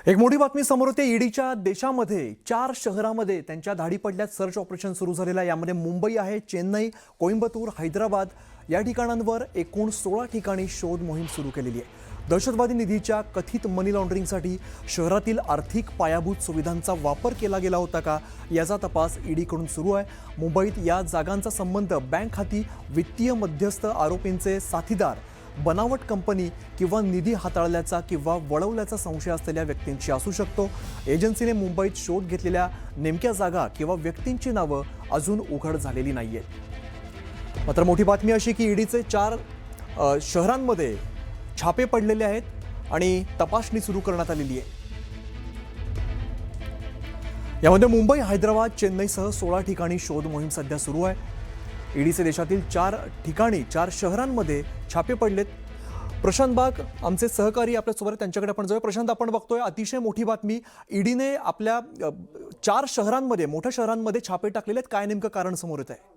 एक मोठी बातमी समोर येते। ईडीच्या देशामध्ये 4 शहरांमध्ये त्यांच्या धाडी पडल्यात सर्च ऑपरेशन सुरू झालेलं आहे। यामध्ये मुंबई आहे, चेन्नई, कोइंबतूर, हैदराबाद या ठिकाणांवर एकूण 16 ठिकाणी शोध मोहीम सुरू केलेली आहे। दहशतवादी निधीच्या कथित मनी लॉन्ड्रिंगसाठी शहरातील आर्थिक पायाभूत सुविधांचा वापर केला गेला होता का याचा तपास ईडीकडून सुरू आहे। मुंबईत या जागांचा संबंध बँक खाती, वित्तीय मध्यस्थ, आरोपींचे साथीदार, बनावट कंपनी किंवा निधी हाताळल्याचा किंवा वळवल्याचा संशय असलेल्या व्यक्तींची असू शकतो। एजन्सीने मुंबईत शोध घेतलेल्या नेमक्या जागा किंवा व्यक्तींची नावं अजून उघड झालेली नाहीयेत। मात्र मोठी बातमी अशी की ईडीचे 4 शहरांमध्ये छापे पडलेले आहेत आणि तपासणी सुरू करण्यात आलेली आहे। यामध्ये मुंबई, हैदराबाद, चेन्नईसह 16 ठिकाणी शोध मोहीम सध्या सुरू आहे। ईडीचे देशातील 4 ठिकाणी 4 शहरांमध्ये छापे पडलेत। प्रशांत बाग आमचे सहकारी आपल्यासोबत, त्यांच्याकडे आपण जाऊया। प्रशांत, आपण बघतोय अतिशय मोठी बातमी, ईडीने आपल्या 4 शहरांमध्ये, मोठ्या शहरांमध्ये छापे टाकलेले आहेत। काय नेमकं कारण समोर येत आहे?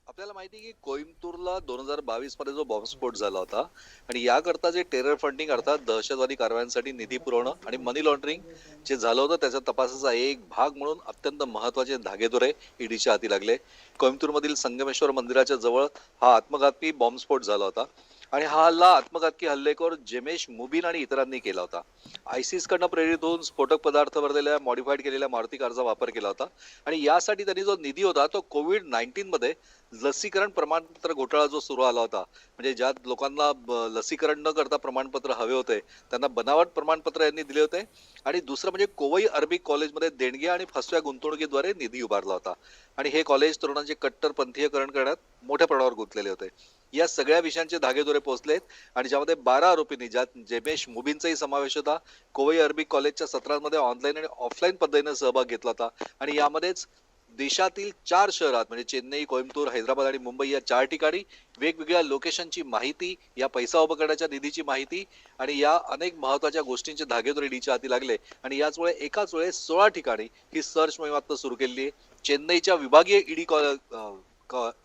आपल्याला माहिती आहे की कोइंबतूरला 2022 मध्ये जो बॉम्बस्फोट झाला होता आणि याकरता जे टेरर फंडिंग अर्थात दहशतवादी कारवायांसाठी निधी पुरवणं आणि मनी लॉन्ड्रिंग जे झालं होतं त्याच्या तपासाचा एक भाग म्हणून अत्यंत महत्त्वाचे धागेदोरे ईडीच्या हाती लागले। कोइंबतूरमधील संगमेश्वर मंदिराच्या जवळ हा आत्मघातकी बॉम्बस्फोट झाला होता आणि हा हल्ला आत्मघातकी हल्लेखोर जेमेश मुबीन आणि इतरांनी केला होता। आयसिस कडनं प्रेरित होऊन स्फोटक पदार्थ भरलेल्या मॉडिफाईड केलेल्या मारुती कारचा वापर केला होता आणि यासाठी त्यांनी जो निधी होता तो कोविड-19 मध्ये लसीकरण प्रमाणपत्र घोटाळा जो सुरू आला होता, म्हणजे ज्या लोकांना लसीकरण न करता प्रमाणपत्र हवे होते त्यांना बनावट प्रमाणपत्र यांनी दिले होते आणि दुसरं म्हणजे कोवई अरबिक कॉलेजमध्ये देणगी आणि फसव्या गुंतवणुकीद्वारे निधी उभारला होता आणि हे कॉलेज तरुणांचे कट्टरपंथीयकरण करण्यात मोठ्या प्रमाणावर गुंतलेले होते। या सगळ्या विषयांचे धागेदोरे पोहोचलेत आणि ज्यामध्ये 12 आरोपींनी, ज्यात जेमेश मुबीनचाही समावेश होता, कोवई अरबिक कॉलेजच्या सत्रांमध्ये ऑनलाईन आणि ऑफलाईन पद्धतीने सहभाग घेतला होता आणि यामध्येच देशातील 4 शहरात म्हणजे चेन्नई, कोइंबतूर, हैदराबाद आणि मुंबई या 4 ठिकाणी वेगवेगळ्या लोकेशनची माहिती, या पैसा उभा करण्याच्या निधीची माहिती आणि या अनेक महत्त्वाच्या गोष्टींचे धागेदोरे ईडीच्या हाती लागले आणि याचमुळे एकाच वेळेस 16 ठिकाणी ही सर्च मोहीम आता सुरू केलेली आहे। चेन्नईच्या विभागीय ईडी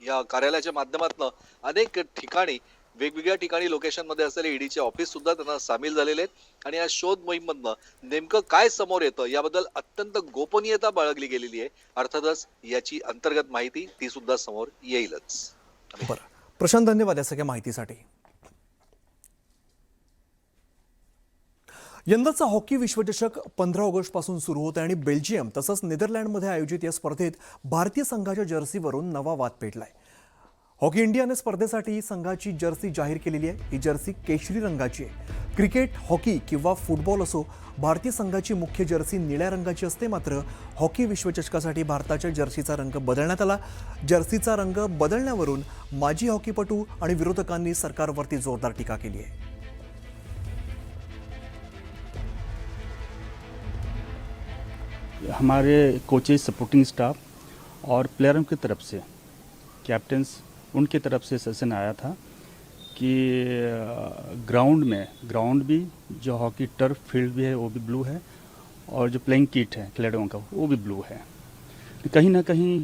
या कार्यालयाच्या माध्यमातून अनेक ठिकाणी वेगवेगळ्या ठिकाणी लोकेशनमध्ये असलेले ईडीचे ऑफिस सुद्धा त्यांना सामील झालेले आहेत आणि या शोध मोहीममधनं नेमकं काय समोर येतं याबद्दल अत्यंत गोपनीयता बाळगली गेलेली आहे। अर्थातच याची अंतर्गत माहिती ती सुद्धा समोर येईलच। बरं प्रशांत, धन्यवाद या सगळ्या माहितीसाठी। यंदाचा हॉकी विश्वचषक 15 ऑगस्ट पासून सुरू होत आहे आणि बेल्जियम तसंच नेदरलँडमध्ये आयोजित या स्पर्धेत भारतीय संघाच्या जर्सीवरून नवा वाद पेटलाय। हॉकी इंडियाने स्पर्धेसाठी संघाची जर्सी जाहीर केलेली आहे। ही जर्सी केशरी रंगाची आहे। क्रिकेट, हॉकी किंवा फुटबॉल असो, भारतीय संघाची मुख्य जर्सी निळ्या रंगाची असते। मात्र हॉकी विश्वचषकासाठी भारताच्या जर्सीचा रंग बदलण्यात आला। जर्सीचा रंग बदलण्यावरून माजी हॉकीपटू आणि विरोधकांनी सरकारवरती जोरदार टीका केली आहे। हमारे कोचेस, सपोर्टिंग स्टाफ और प्लेयरों की तरफ से, कैप्टन्स, उनकी तरफ से सेशन आया था कि ग्राउंड भी जो हॉकी टर्फ फील्ड भी है वो भी ब्लू है और जो प्लेइंग किट है खिलाड़ियों का वो भी ब्लू है। कहीं ना कहीं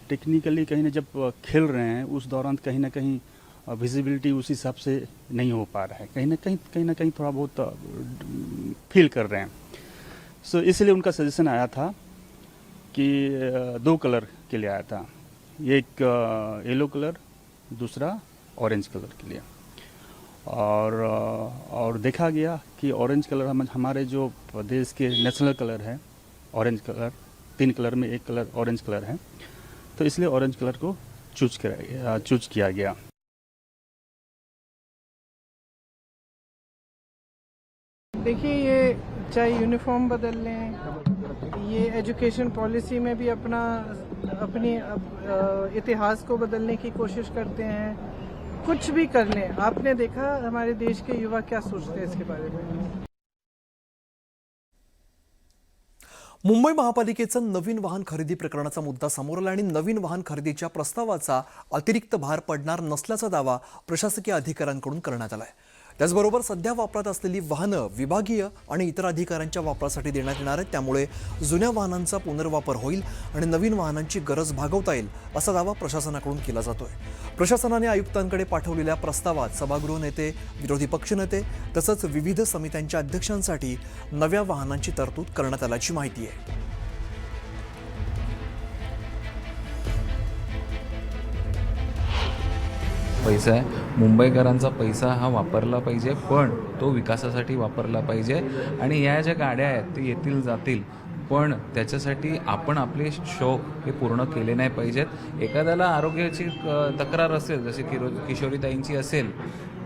टेक्निकली कहीं ना जब खेल रहे हैं उस दौरान कहीं ना कहीं विजिबिलिटी उस हिसाब से नहीं हो पा रहा है, कहीं ना कहीं थोड़ा बहुत फील कर रहे हैं। सो इसलिए उनका सजेशन आया था कि 2 कलर के लिए आया था, एक येलो कलर, दूसरा ऑरेंज कलर के लिए। और देखा गया कि ऑरेंज कलर हमारे जो प्रदेश के नेशनल कलर है, ऑरेंज कलर, 3 कलर में 1 कलर ऑरेंज कलर है, तो इसलिए ऑरेंज कलर को चूज किया गया। देखिए, ये चाहे यूनिफॉर्म बदल लें, ये एजुकेशन पॉलिसी में भी अपनी इतिहास को बदलने की कोशिश करते हैं, कुछ भी कर लें। आपने देखा हमारे देश के युवा क्या सोचते हैं इसके बारे में। मुंबई महापालिकेचं नवीन वाहन खरेदी प्रकरणाचा मुद्दा समोर आला आणि नवीन वाहन खरेदीच्या प्रस्तावाचा अतिरिक्त भार पडणार नसल्याचा दावा प्रशासकीय अधिकाऱ्यांकडून करण्यात आलाय। त्याचबरोबर सध्या वापरात असलेली वाहनं विभागीय आणि इतर अधिकाऱ्यांच्या वापरासाठी देण्यात येणार आहेत, त्यामुळे जुन्या वाहनांचा पुनर्वापर होईल आणि नवीन वाहनांची गरज भागवता येईल असा दावा प्रशासनाकडून केला जातोय. प्रशासनाने आयुक्तांकडे पाठवलेल्या प्रस्तावात सभागृह नेते, विरोधी पक्षनेते तसंच विविध समित्यांच्या अध्यक्षांसाठी नव्या वाहनांची तरतूद करण्यात आल्याची माहिती आहे. पैसा आहे, मुंबईकरांचा पैसा हा वापरला पाहिजे, पण तो विकासासाठी वापरला पाहिजे. आणि या ज्या गाड्या आहेत ते येतील जातील, पण त्याच्यासाठी आपण आपले शौक हे पूर्ण केले नाही पाहिजेत. एखाद्याला आरोग्याची तक्रार असेल, जसे किशोरीताईंची असेल,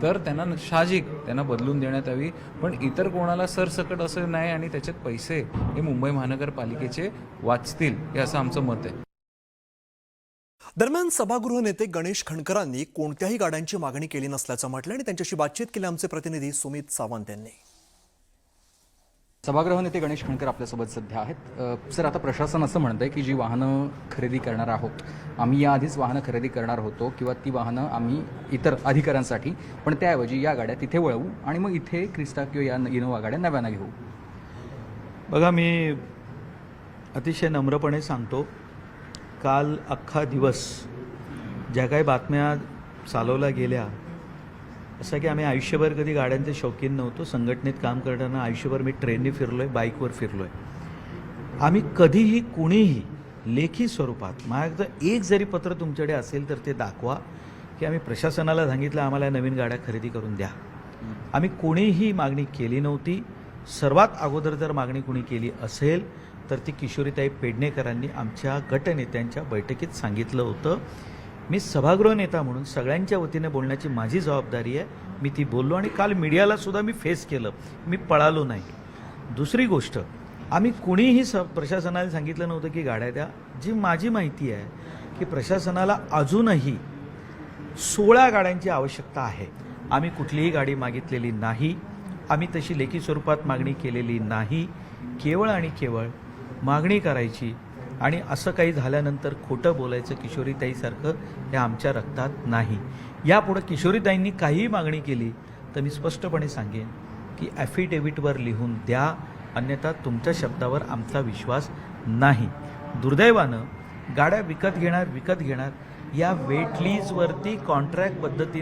तर त्यांना साहजिक त्यांना बदलून देण्यात यावी, पण इतर कोणाला सरसकट असं नाही आणि त्याच्यात पैसे हे मुंबई महानगरपालिकेचे वाचतील, हे असं आमचं मत आहे. दरम्यान सभागृह नेते गणेश खणकरांनी कोणत्याही गाड्यांची मागणी केली नसल्याचं म्हटलं आणि त्यांच्याशी बातचीत केली आमचे प्रतिनिधी सुमित सावंत यांनी. सभागृह नेते गणेश खणकर आपल्यासोबत सध्या आहेत. सर, आता प्रशासन असं म्हणतंय की जी वाहनं खरेदी करणार आहोत, आम्ही याआधीच वाहनं खरेदी करणार होतो किंवा ती वाहनं आम्ही इतर अधिकाऱ्यांसाठी, पण त्याऐवजी या गाड्या तिथे वळवू आणि मग इथे क्रिस्टा किंवा या इनोवा गाड्या नव्यानं घेऊ. बघा, मी अतिशय नम्रपणे सांगतो, काल अख्खा दिवस ज्या काही बातम्या चालवल्या गेल्या, असं की आम्ही आयुष्यभर कधी गाड्यांचे शौकीन नव्हतो. संघटनेत काम करताना आयुष्यभर मी ट्रेनने फिरलो आहे, बाईकवर फिरलो आहे. आम्ही कधीही कुणीही लेखी स्वरूपात माझ्याकडं एक जरी पत्र तुमच्याकडे असेल तर ते दाखवा की आम्ही प्रशासनाला सांगितलं आम्हाला नवीन गाड्या खरेदी करून द्या. आम्ही कोणीही मागणी केली नव्हती. सर्वात अगोदर जर मागणी कोणी केली असेल तर ती किशोरीताई पेडणेकरांनी आमच्या गटनेत्यांच्या बैठकीत सांगितलं होतं. मी सभागृह नेता म्हणून सगळ्यांच्या वतीने बोलण्याची माझी जबाबदारी आहे. मी ती बोललो आणि काल मीडियाला सुद्धा मी फेस केलं, मी पळालो नाही. दुसरी गोष्ट, आम्ही कुणीही प्रशासनाला सांगितलं नव्हतं की गाड्या द्या. जी माझी माहिती आहे की प्रशासनाला अजूनही 16 गाड्यांची आवश्यकता आहे. आम्ही कुठलीही गाडी मागितलेली नाही, आम्ही तशी लेखी स्वरूपात मागणी केलेली नाही. केवळ आणि केवळ मागणी करायची आणि असं काही झाल्यानंतर खोटं बोलायचं किशोरीताईसारखं हे आमच्या रक्तात नाही. यापुढं किशोरीताईंनी काहीही मागणी केली तर मी स्पष्टपणे सांगेन की ॲफिडेव्हिटवर लिहून द्या, अन्यथा तुमच्या शब्दावर आमचा विश्वास नाही. दुर्दैवानं गाड्या विकत घेणार या वेट लीजवरती कॉन्ट्रॅक्ट पद्धतीनं